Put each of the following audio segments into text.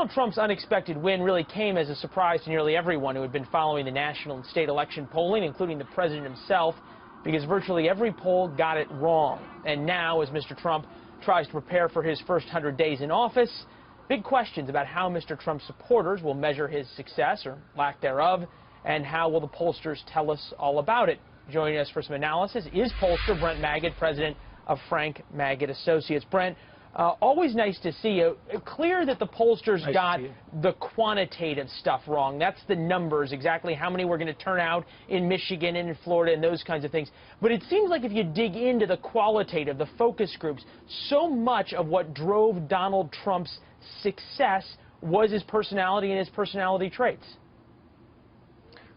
Donald Trump's unexpected win really came as a surprise to nearly everyone who had been following the national and state election polling, including the president himself, because virtually every poll got it wrong. And now, as Mr. Trump tries to prepare for his first 100 days in office, big questions about how Mr. Trump's supporters will measure his success or lack thereof, and how will the pollsters tell us all about it. Joining us for some analysis is pollster Brent Magid, president of Frank Magid Associates. Brent, always nice to see you. Clear that the pollsters got the quantitative stuff wrong. That's the numbers, exactly how many were going to turn out in Michigan and in Florida and those kinds of things. But it seems like if you dig into the qualitative, the focus groups, so much of what drove Donald Trump's success was his personality and his personality traits.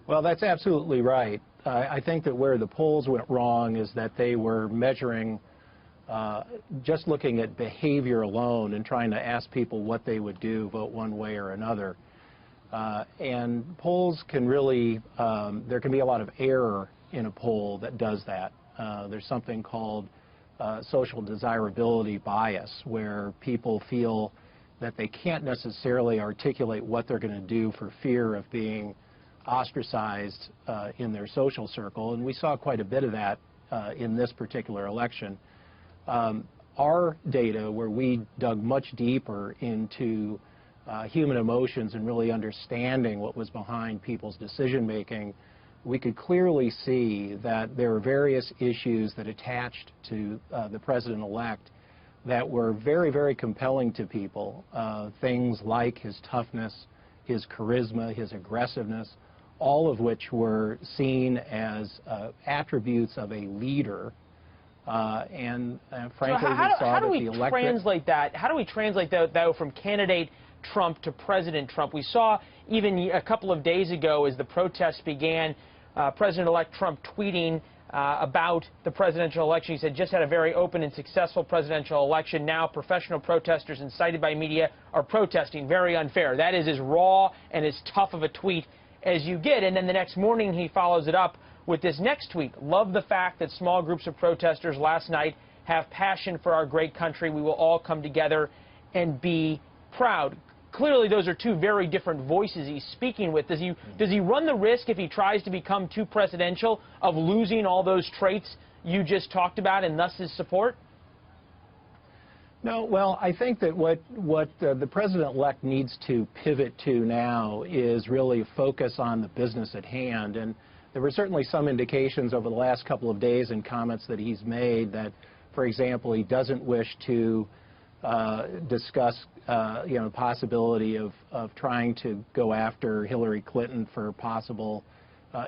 Well, that's absolutely right. I think that where the polls went wrong is that they were measuring just looking at behavior alone and trying to ask people what they would do, vote one way or another. And polls can really, there can be a lot of error in a poll that does that. There's something called social desirability bias, where people feel that they can't necessarily articulate what they're going to do for fear of being ostracized in their social circle. And we saw quite a bit of that in this particular election. Our data, where we dug much deeper into human emotions and really understanding what was behind people's decision-making, we could clearly see that there were various issues that attached to the president-elect that were very, very compelling to people. Things like his toughness, his charisma, his aggressiveness, all of which were seen as attributes of a leader. Frankly, we saw that the electorate... How do we translate that, though, from candidate Trump to President Trump? We saw even a couple of days ago, as the protests began, President-elect Trump tweeting about the presidential election. He said, just had a very open and successful presidential election. Now professional protesters incited by media are protesting. Very unfair. That is as raw and as tough of a tweet as you get. And then the next morning he follows it up with this next tweet. Love the fact that small groups of protesters last night have passion for our great country. We will all come together and be proud. Clearly, those are two very different voices he's speaking with. Does he run the risk, if he tries to become too presidential, of losing all those traits you just talked about and thus his support? No, well, I think that what the president-elect needs to pivot to now is really focus on the business at hand. And there were certainly some indications over the last couple of days in comments that he's made that, for example, he doesn't wish to discuss the possibility of trying to go after Hillary Clinton for possible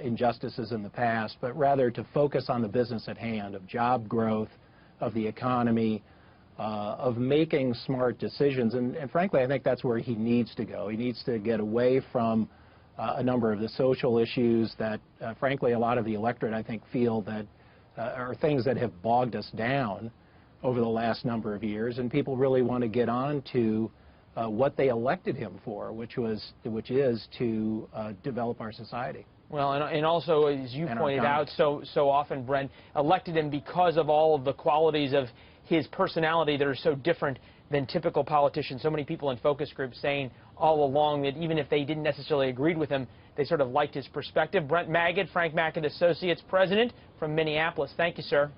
injustices in the past, but rather to focus on the business at hand, of job growth, of the economy, of making smart decisions. And frankly, I think that's where he needs to go. He needs to get away from a number of the social issues that, frankly, a lot of the electorate, I think, feel that are things that have bogged us down over the last number of years, and people really want to get on to what they elected him for, which is to develop our society. Well, and also, as you pointed out so often, Brent, elected him because of all of the qualities of his personality that are so different than typical politicians. So many people in focus groups saying all along that even if they didn't necessarily agree with him, they sort of liked his perspective. Brent Magid, Frank Magid Associates president from Minneapolis. Thank you, sir.